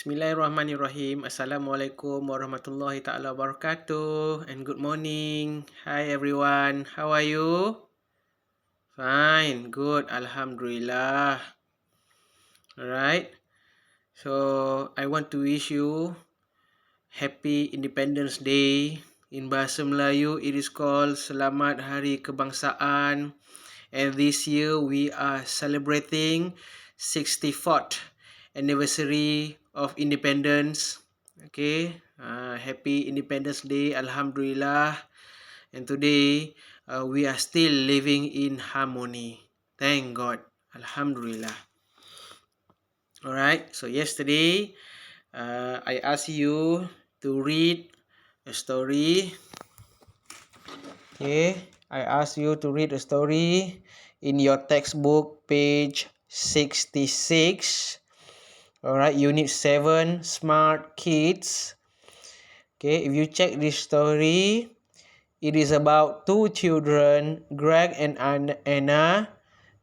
Bismillahirrahmanirrahim. Assalamualaikum warahmatullahi taala wabarakatuh and good morning. Hi everyone. How are you? Fine. Good. Alhamdulillah. Alright. So I want to wish you Happy Independence Day. In Bahasa Melayu it is called Selamat Hari Kebangsaan. And this year we are celebrating 64th anniversary of independence. Okay, happy Independence Day, Alhamdulillah. And today we are still living in harmony. Thank God, Alhamdulillah. Alright, so yesterday I asked you to read a story. Okay, I asked you to read a story in your textbook, page 66. Alright, Unit 7, Smart Kids. Okay, if you check this story, it is about two children, Greg and Anna.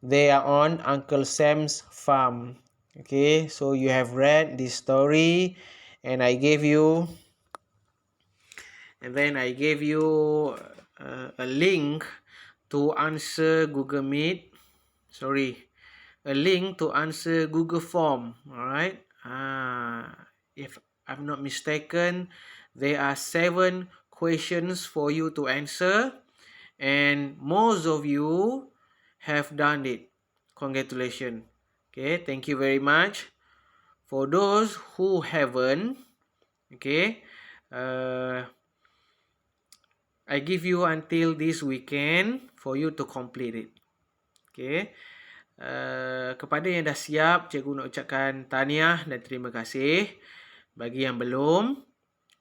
They are on Uncle Sam's farm. Okay, so you have read this story, and I gave you a link to answer Google Meet. A link to answer Google Form. Alright. If I'm not mistaken, there are 7 questions for you to answer, and most of you have done it. Congratulations. Okay, thank you very much. For those who haven't, okay, I give you until this weekend for you to complete it. Okay. Kepada yang dah siap, cikgu nak ucapkan tahniah dan terima kasih. Bagi yang belum,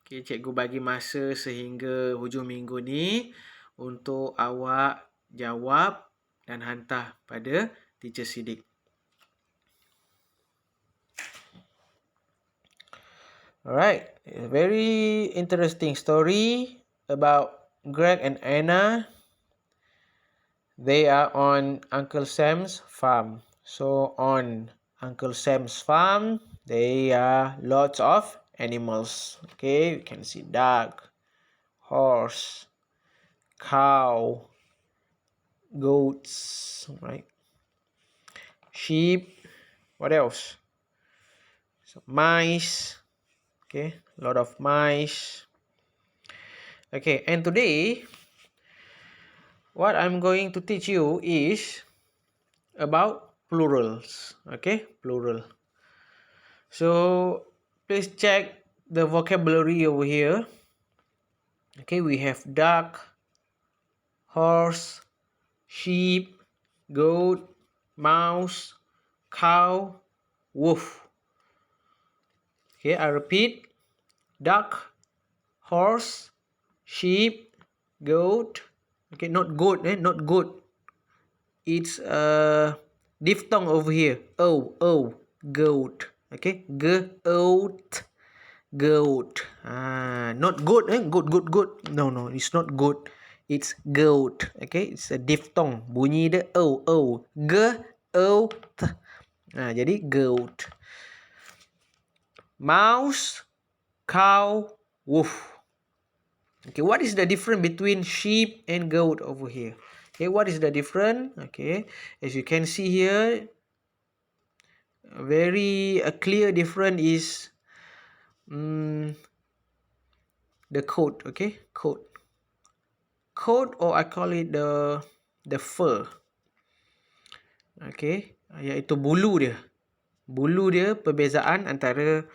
okay, cikgu bagi masa sehingga hujung minggu ni untuk awak jawab dan hantar pada Teacher Siddiq. Alright, a very interesting story about Greg and Anna. They are on Uncle Sam's farm. So on Uncle Sam's farm, there are lots of animals. Okay, you can see duck, horse, cow, goats, right? Sheep, what else? So mice, okay, a lot of mice. Okay, and today, what I'm going to teach you is about plurals. Okay, plural. So please check the vocabulary over here. Okay, we have duck, horse, sheep, goat, mouse, cow, wolf. Okay, I repeat. Duck, horse, sheep, goat. Okay, not goat, not goat. It's a diphthong over here. Oh, goat. Okay, goat, goat. Not goat, goat. No, it's not goat. It's goat. Okay, it's a diphthong. Bunyi dia oh, goat. Jadi goat. Mouse, cow, wolf. Okay, what is the difference between sheep and goat over here? Okay, what is the difference? Okay, as you can see here, a clear difference is the coat. Okay, coat, or I call it the fur. Okay, iaitu bulu dia. Bulu dia perbezaan antara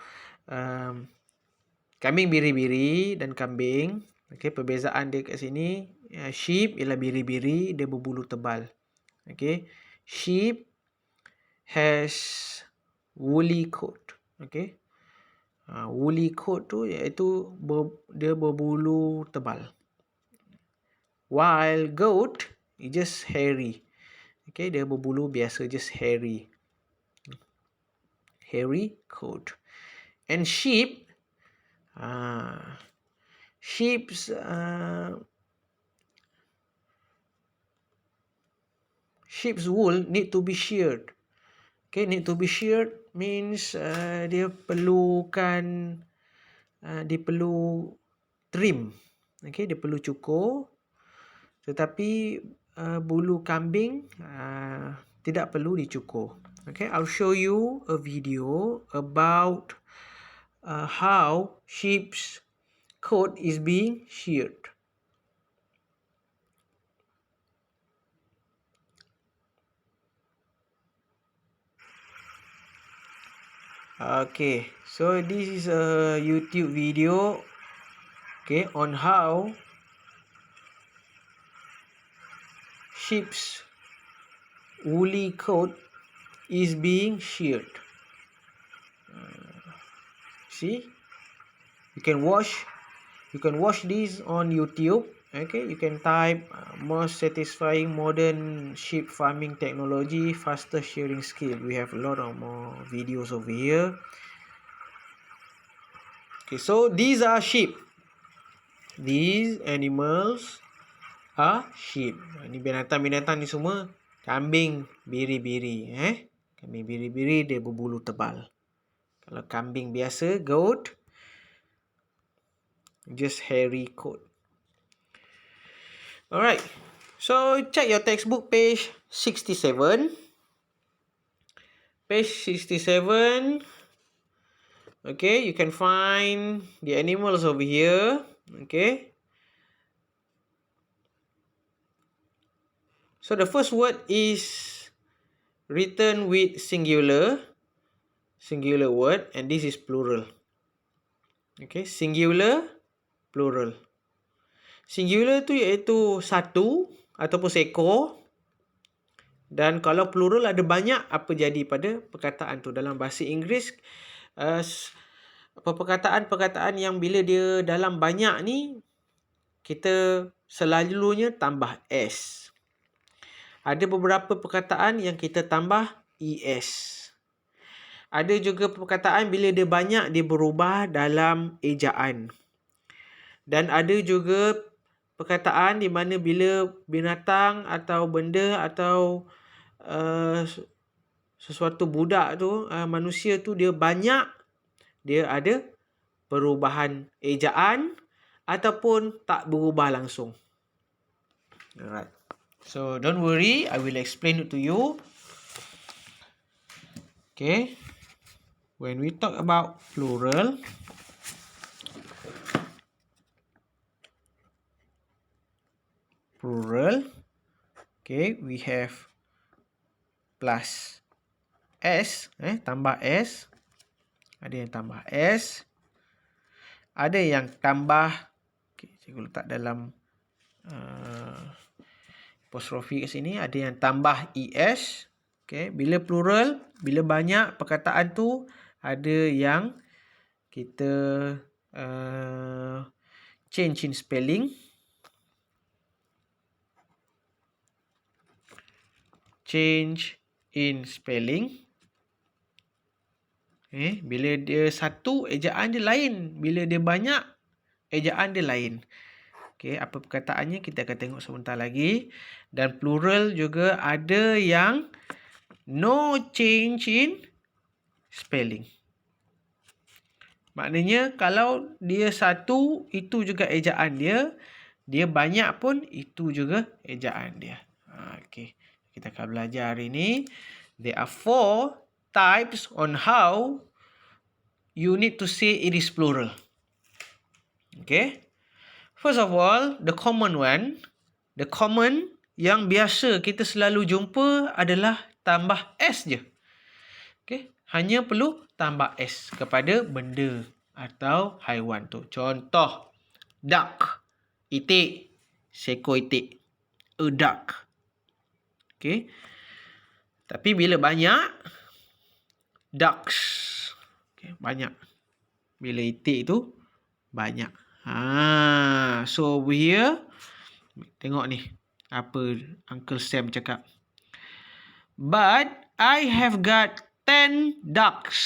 kambing biri-biri dan kambing. Okay, perbezaan dia kat sini, sheep ialah biri-biri, dia berbulu tebal. Okay, sheep has woolly coat. Okay, woolly coat tu iaitu dia berbulu tebal. While goat is just hairy. Okay, dia berbulu biasa, just hairy. Hairy coat. And sheep, sheep's wool need to be sheared. Okay, need to be sheared means dia perlukan dia perlu trim. Okay, dia perlu cukur. Tetapi bulu kambing tidak perlu dicukur. Okay, I'll show you a video about how sheep's coat is being sheared. Okay, so this is a YouTube video, okay, on how sheep's woolly coat is being sheared. See, you can watch this on YouTube. Okay, you can type most satisfying modern sheep farming technology, faster shearing skill. We have a lot of more videos over here. Okay, so these are sheep. These animals are sheep. Ini binatang-binatang ni semua kambing biri-biri. Kambing biri-biri dia berbulu tebal. Kalau kambing biasa, goat, just hairy coat. Alright, so check your textbook page 67. Page 67. Okay, you can find the animals over here. Okay. So the first word is written with singular word, and this is plural. Okay, singular, plural. Singular tu iaitu satu ataupun seekor. Dan kalau plural ada banyak, apa jadi pada perkataan tu? Dalam bahasa Inggeris, perkataan-perkataan yang bila dia dalam banyak ni, kita selalunya tambah S. Ada beberapa perkataan yang kita tambah ES. Ada juga perkataan bila dia banyak, dia berubah dalam ejaan. Dan ada juga perkataan di mana bila binatang atau benda atau sesuatu budak tu, manusia tu dia banyak, dia ada perubahan ejaan ataupun tak berubah langsung. Alright. So don't worry, I will explain it to you. Okay. When we talk about plural, okay, we have plus S, tambah S. Ada yang tambah S. Ada yang tambah, okay, cikgu letak dalam apostrofi kat sini. Ada yang tambah ES. Okay, bila plural, bila banyak perkataan tu, ada yang kita change in spelling. Change in spelling. Bila dia satu, ejaan dia lain. Bila dia banyak, ejaan dia lain. Okay, apa perkataannya kita akan tengok sebentar lagi. Dan plural juga ada yang no change in spelling. Maknanya kalau dia satu, itu juga ejaan dia. Dia banyak pun, itu juga ejaan dia. Okay. Kita akan belajar hari ini. There are 4 types on how you need to say it is plural. Okay. First of all, the common one. The common yang biasa kita selalu jumpa adalah tambah S je. Okay. Hanya perlu tambah S kepada benda atau haiwan tu. Contoh, duck. Itik. Seekor itik. A duck. Okay. Tapi bila banyak, ducks. Okay, banyak. Bila itik tu, banyak. So over here, tengok ni. Apa Uncle Sam cakap. But I have got 10 ducks.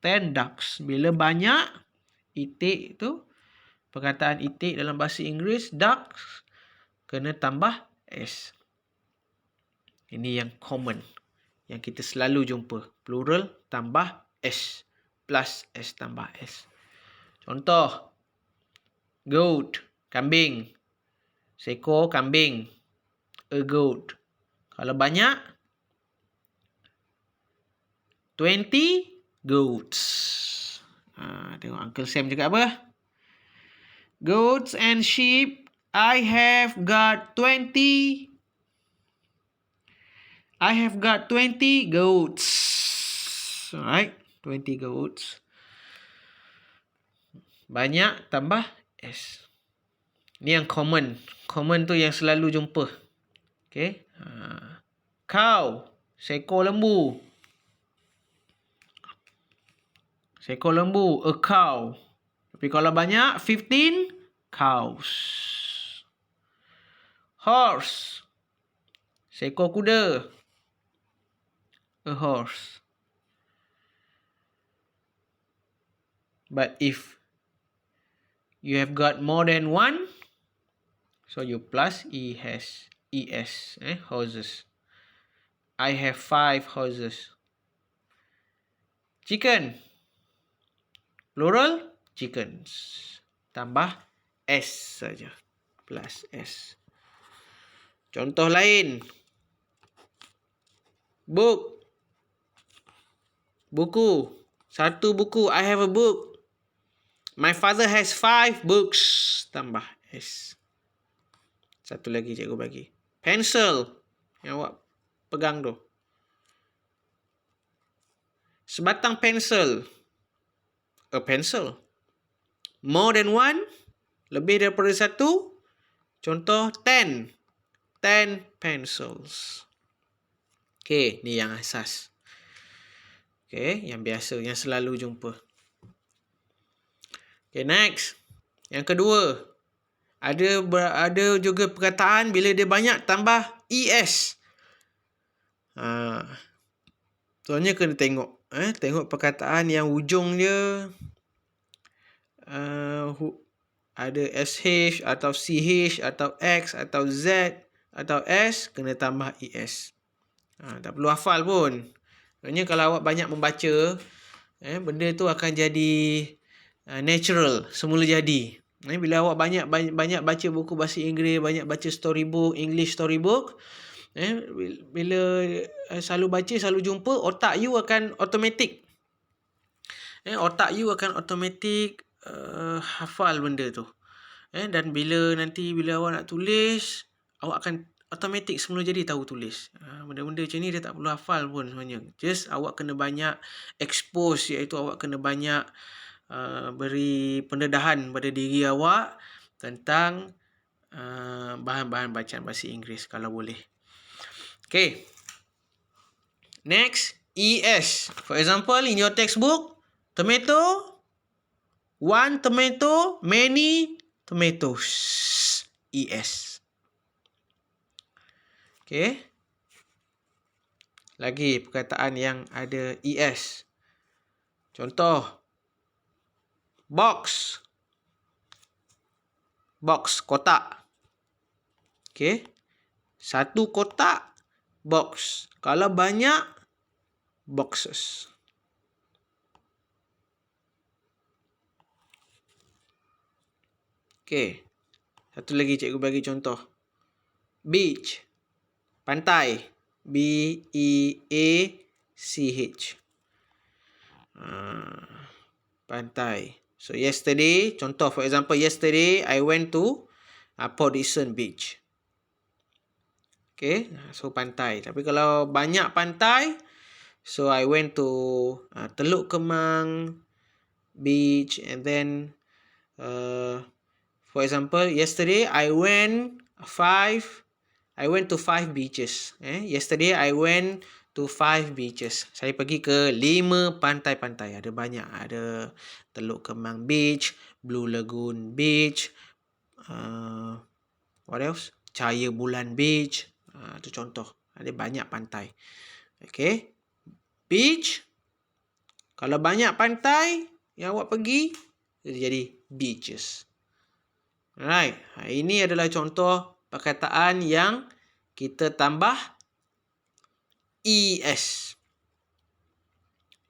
10 ducks. Bila banyak, itik tu, perkataan itik dalam bahasa Inggeris, ducks, kena tambah S. Ini yang common. yang kita selalu jumpa. Plural tambah S. Plus S tambah S. Contoh. Goat, kambing. Seekor kambing. A goat. Kalau banyak, 20 goats. Tengok Uncle Sam cakap apa? Goats and sheep, I have got 20 goats. Alright, 20 goats. Banyak tambah S. Ni yang common. Common tu yang selalu jumpa. Okay. Cow, seekor lembu. Seekor lembu, a cow. Tapi kalau banyak, 15 cows. Horse, seekor kuda. A horse. But if you have got more than one, so you plus ES. Horses. I have 5 horses. Chicken. Plural, chickens. Tambah S saja. Plus S. Contoh lain. Book. Buku. Satu buku. I have a book. My father has 5 books. Tambah S. Satu lagi cikgu bagi. Pencil. Yang awak pegang tu. Sebatang pensel. A pencil. More than one. Lebih daripada satu. Contoh 10. 10 pencils. Okay, ni yang asas. Okay, yang biasa, yang selalu jumpa. Okay, next. Yang kedua. Ada juga perkataan bila dia banyak tambah ES. Soalnya kena tengok. Tengok perkataan yang ujung dia ada SH atau CH atau X atau Z atau S, kena tambah ES. Tak perlu hafal pun. Maksudnya kalau awak banyak membaca, benda tu akan jadi natural, semula jadi. Bila awak banyak baca buku bahasa Inggeris, banyak baca storybook, English storybook, bila selalu baca, selalu jumpa, otak you akan automatic. Otak you akan automatic hafal benda tu. Dan bila awak nak tulis, awak akan automatic semula jadi tahu tulis. Benda-benda macam ni dia tak perlu hafal pun sebenarnya. Just awak kena banyak expose, iaitu awak kena banyak beri pendedahan pada diri awak tentang bahan-bahan bacaan bahasa Inggeris kalau boleh. Okay. Next, ES. For example, in your textbook, tomato, one tomato, many tomatoes. ES. Okay. Lagi perkataan yang ada ES. Contoh. Box. Box, kotak. Okay. Satu kotak, box. Kalau banyak, boxes. Okay. Satu lagi cikgu bagi contoh. Beach. Pantai. B-E-A-C-H. Pantai. So, yesterday, contoh, for example, yesterday, I went to Port Dickson Beach. Okay, so pantai. Tapi kalau banyak pantai, so I went to Teluk Kemang Beach, and then, for example, yesterday, I went to 5 beaches. Yesterday, I went to 5 beaches. Saya pergi ke 5 pantai-pantai. Ada banyak. Ada Teluk Kemang Beach, Blue Lagoon Beach, what else? Cahaya Bulan Beach. Itu contoh. Ada banyak pantai. Okay. Beach. Kalau banyak pantai yang awak pergi, jadi beaches. Alright. Ini adalah contoh perkataan yang kita tambah es.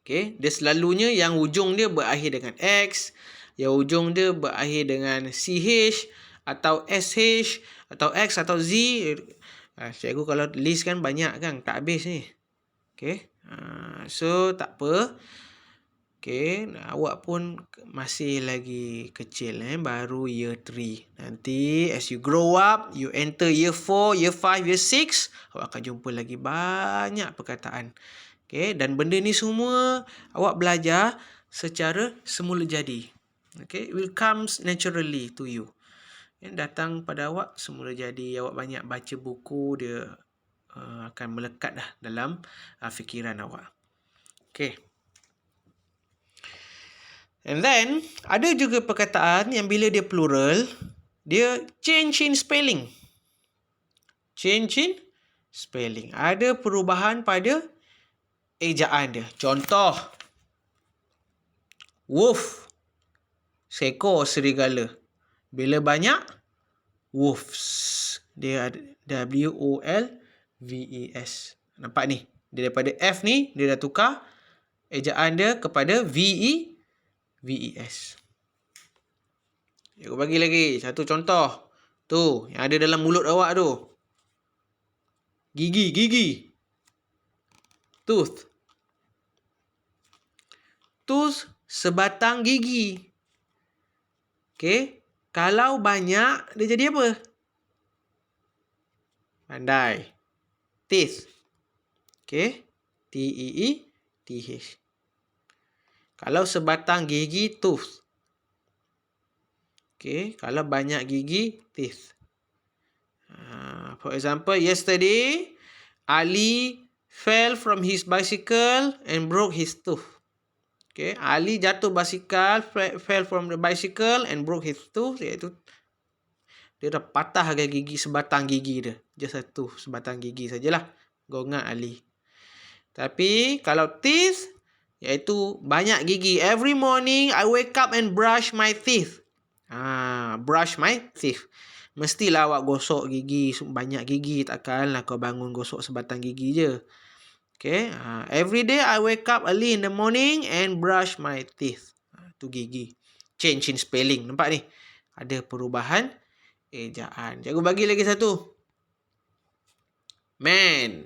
Okay, dia selalunya yang ujung dia berakhir dengan X, yang ujung dia berakhir dengan CH atau SH atau X atau Z. Cikgu kalau list kan banyak kan, tak habis ni. Okay, so tak apa. Okay, awak pun masih lagi kecil, baru year 3. Nanti as you grow up, you enter year 4, year 5, year 6, awak akan jumpa lagi banyak perkataan. Okay, dan benda ni semua awak belajar secara semula jadi. Okay, it will comes naturally to you. Datang pada awak semula jadi, awak banyak baca buku, dia akan melekat dah dalam fikiran awak. Okay. And then, ada juga perkataan yang bila dia plural, dia change in spelling. Change in spelling. Ada perubahan pada ejaan dia. Contoh, wolf, seekor serigala. Bila banyak, wolves. Dia ada W-O-L-V-E-S. Nampak ni? Dia daripada F ni, dia dah tukar ejaan dia kepada V-E-S. Aku bagi lagi satu contoh. Tu, yang ada dalam mulut awak tu. Gigi. Tooth. Tooth, sebatang gigi. Okay. Kalau banyak, dia jadi apa? Pandai. Teeth. Okay. T-E-E-T-H. Kalau sebatang gigi, tooth. Okay. Kalau banyak gigi, teeth. For example, yesterday, Ali fell from his bicycle and broke his tooth. Okay. Ali jatuh basikal, fell from the bicycle and broke his tooth. Iaitu dia dah patah gigi, sebatang gigi dia. Just satu sebatang gigi sajalah. Gongat Ali. Tapi kalau teeth, iaitu banyak gigi. Every morning I wake up and brush my teeth. Brush my teeth. Mestilah awak gosok gigi, banyak gigi. Takkanlah kau bangun gosok sebatang gigi je. Okay. Every day I wake up early in the morning and brush my teeth. Tu gigi. Change in spelling. Nampak ni? Ada perubahan ejaan. Cikgu bagi lagi satu. Man,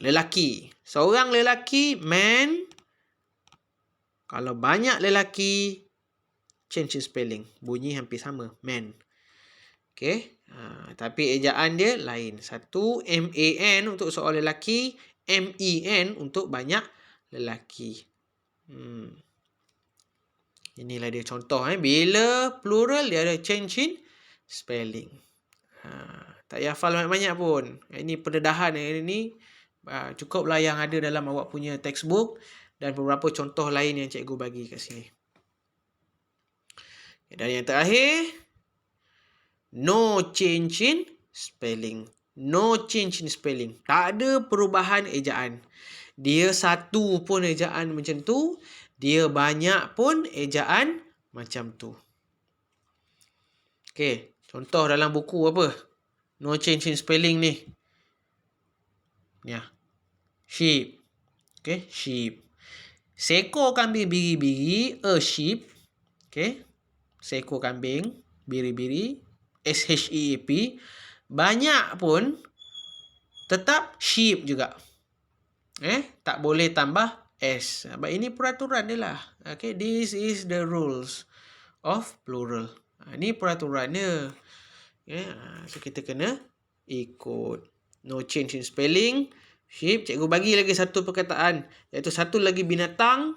lelaki. Seorang lelaki, man. Kalau banyak lelaki, change in spelling. Bunyi hampir sama. Man. Okay. Tapi ejaan dia lain. Satu, M-A-N untuk seorang lelaki. M-E-N untuk banyak lelaki. Inilah dia contoh. Bila plural, dia ada change in spelling. Tak payah hafal banyak-banyak pun. Ini pendedahan ini. Cukuplah yang ada dalam awak punya textbook. Dan beberapa contoh lain yang cikgu bagi kat sini. Dan yang terakhir, no change in spelling. No change in spelling. Tak ada perubahan ejaan. Dia satu pun ejaan macam tu. Dia banyak pun ejaan macam tu. Okay. Contoh dalam buku apa? No change in spelling ni. Ya. Sheep. Okay. Sheep. Seekor kambing biri-biri. A sheep. Okay. Seekor kambing biri-biri. S-H-E-A-P. Banyak pun tetap sheep juga. Tak boleh tambah S. Sebab ini peraturan dia lah. Okay. This is the rules of plural. Ini peraturan dia. So kita kena ikut. No change in spelling. Sheep. Cikgu bagi lagi satu perkataan. Iaitu satu lagi binatang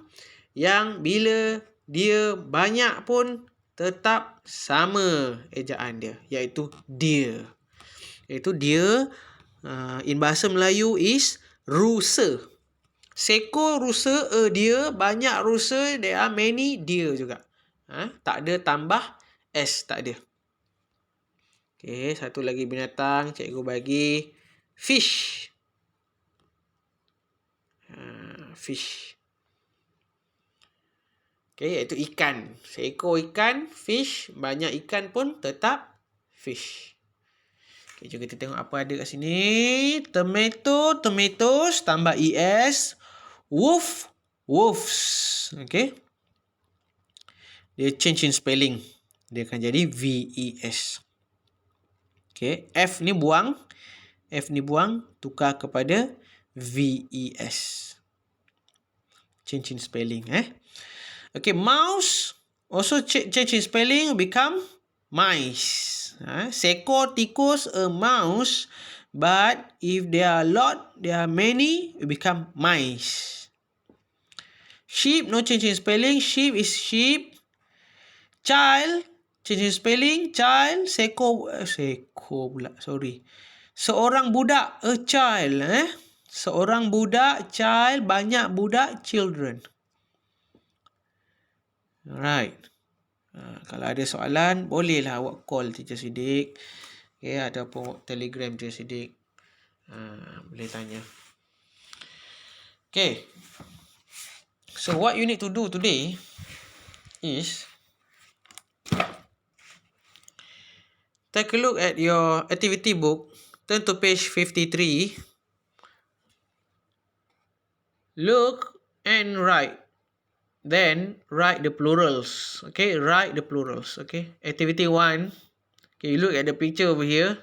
yang bila dia banyak pun tetap sama ejaan dia. Iaitu deer. Iaitu deer. In bahasa Melayu is rusa. Seekor rusa, a deer. Banyak rusa, there are many deer juga. Tak ada tambah S. Tak ada. Okay, satu lagi binatang. Cikgu bagi fish. Fish. Okay, iaitu ikan. Seekor ikan, fish. Banyak ikan pun tetap fish. Okay, jom kita tengok apa ada kat sini. Tomatoes tambah ES. Wolves. Okay. Dia change in spelling. Dia akan jadi VES. Okay. F ni buang, tukar kepada VES. Change in spelling. Okay, mouse also change in spelling, become mice. Seekor tikus, a mouse. But if there are many, it become mice. Sheep, no change in spelling. Sheep is sheep. Child, change in spelling. Child, seekor pula, sorry. Seorang budak, a child. Seorang budak, child. Banyak budak, children. Alright. Kalau ada soalan, bolehlah awak call Teacher Siddiq. Okay, ataupun telegram Teacher Siddiq. Boleh tanya. Okay. So, what you need to do today is take a look at your activity book. Turn to page 53. Look and write. Then, write the plurals. Okay, write the plurals. Okay, activity 1. Okay, you look at the picture over here.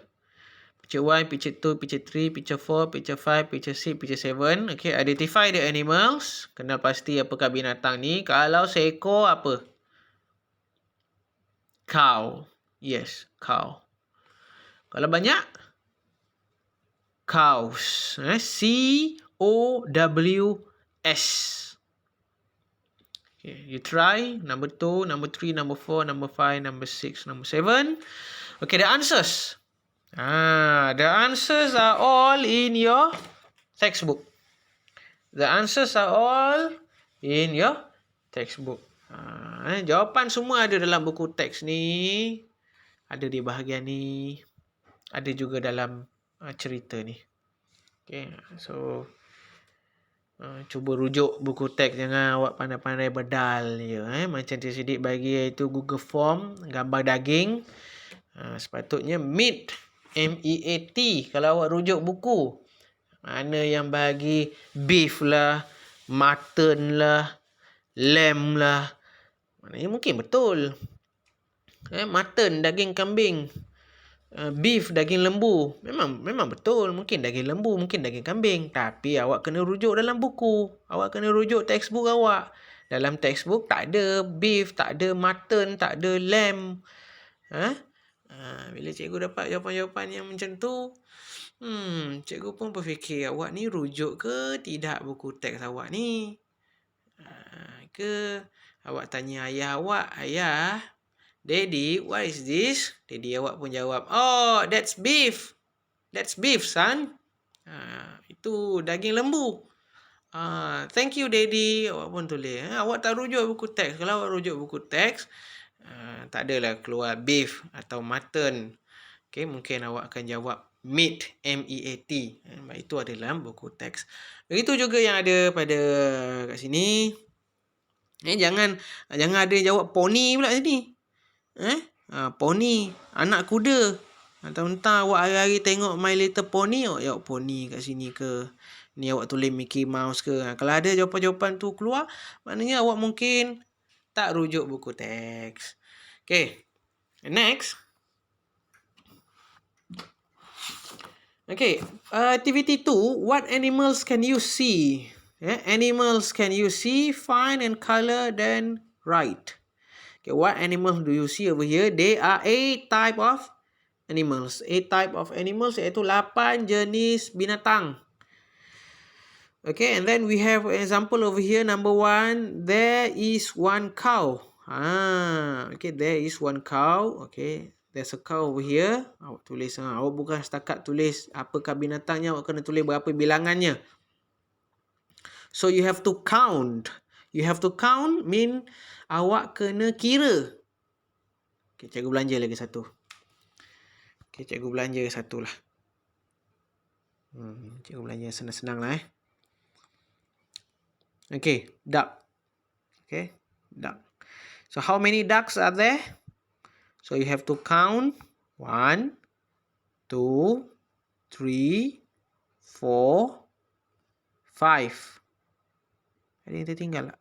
Picture 1, picture 2, picture 3, picture 4, picture 5, picture 6, picture 7. Okay, identify the animals. Kenal pasti apakah binatang ni. Kalau seekor apa? Cow. Yes, cow. Kalau banyak? Cows. C-O-W-S. Okay, you try. Number 2, number 3, number 4, number 5, number 6, number 7. Okay, the answers. The answers are all in your textbook. The answers are all in your textbook. Jawapan semua ada dalam buku teks ni. Ada di bahagian ni. Ada juga dalam cerita ni. Okay, so cuba rujuk buku teks. Jangan awak pandai-pandai bedal je. Macam Teacher Siddiq bagi iaitu Google Form, gambar daging. Sepatutnya meat, MEAT. Kalau awak rujuk buku, mana yang bagi beef lah, mutton lah, lamb lah. Maknanya mungkin betul. Mutton, daging kambing. Beef, daging lembu. Memang betul. Mungkin daging lembu, mungkin daging kambing. Tapi awak kena rujuk dalam buku. Awak kena rujuk textbook awak. Dalam textbook tak ada beef, tak ada mutton, tak ada lamb. Bila cikgu dapat jawapan-jawapan yang macam tu, cikgu pun berfikir, awak ni rujuk ke tidak buku teks awak ni? Ke awak tanya ayah awak, ayah, Daddy, what is this? Daddy awak pun jawab, oh, that's beef. That's beef, son. Itu daging lembu. Thank you, Daddy. Awak pun tulis. Awak tak rujuk buku teks. Kalau awak rujuk buku teks, tak adalah keluar beef atau mutton. Okay, mungkin awak akan jawab meat, MEAT. Itu adalah buku teks. Begitu juga yang ada pada kat sini. Jangan ada jawab pony pula sini. Pony, anak kuda. Entah awak hari-hari tengok My Little Pony, awak jawab pony kat sini ke? Ni awak tulis Mickey Mouse ke? Kalau ada jawapan-jawapan tu keluar, maknanya awak mungkin tak rujuk buku teks. Okay, next. Okay, activity 2. What animals can you see? Animals can you see, find and color, then write. Okay, what animals do you see over here? They are 8 type of animals. 8 type of animals iaitu 8 jenis binatang. Okay, and then we have an example over here. Number 1, there is one cow. Okay, there is one cow. Okay, there's a cow over here. Awak tulis. Awak bukan setakat tulis apakah binatangnya, awak kena tulis berapa bilangannya. So you have to count. You have to count mean awak kena kira. Okay, cikgu belanja lagi satu. Okay, cikgu belanja satu lah. Cikgu belanja senang-senang lah. Okay, duck. Okay, duck. So how many ducks are there? So you have to count 1, 2, 3, 4, 5. Ada yang tertinggal tak?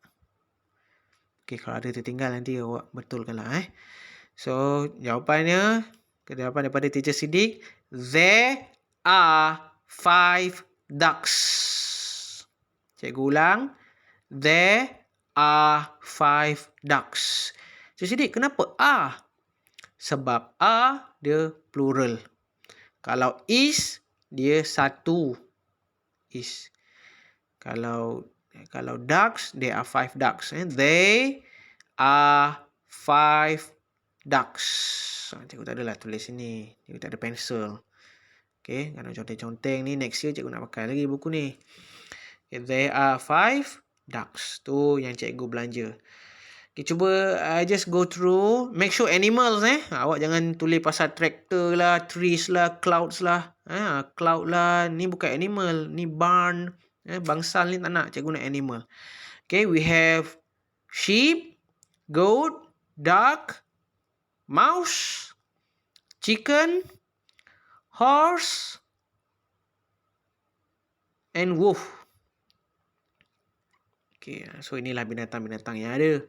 Okay, kalau ada tertinggal nanti awak betulkanlah. So, jawapannya daripada Teacher Siddiq, there are 5 ducks. Cikgu ulang. There are 5 ducks. Teacher Siddiq, kenapa are? Sebab are dia plural. Kalau is, dia satu. Is. Kalau ducks, there are 5 ducks. They are 5 ducks. Cikgu tak adalah tulis sini. Cikgu tak ada pencil. Okay, kalau conteng-conteng ni next year cikgu nak pakai lagi buku ni. Okay, there are 5 ducks. Tu yang cikgu belanja. Okay, cuba just go through. Make sure animals awak jangan tulis pasal tractor lah, trees lah, clouds lah. Cloud lah, ni bukan animal, ni barn. Bangsal ni tak nak, cikgu nak animal. Okay, we have sheep, goat, duck, mouse, chicken, horse, and wolf. Okay, so inilah binatang-binatang yang ada.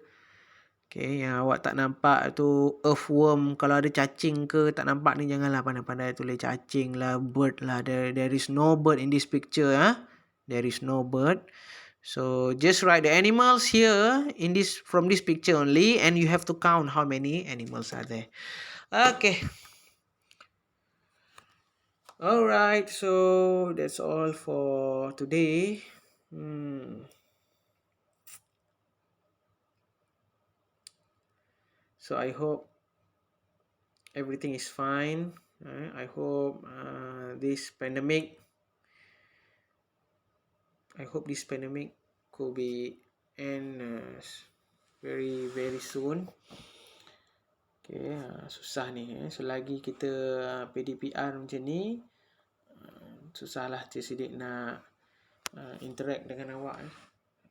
Okay, yang awak tak nampak tu earthworm, kalau ada cacing ke tak nampak ni, janganlah pandai-pandai tulis cacing lah, bird lah. There is no bird in this picture. There is no bird. So just write the animals here from this picture only, and you have to count how many animals are there. Okay. Alright, so that's all for today. So I hope everything is fine. I hope this pandemic could be end very very soon. Okay, susah ni. Selagi kita PDPR macam ni, susahlah Cik Siddiq nak interact dengan awak.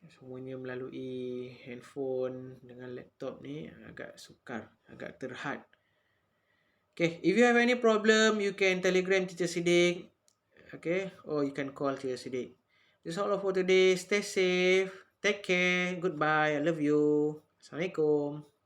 Semuanya melalui handphone dengan laptop ni agak sukar, agak terhad. Okay, if you have any problem, you can telegram Teacher Siddiq. Okay, or you can call Teacher Siddiq. This is all for today. Stay safe. Take care. Goodbye. I love you. Assalamualaikum.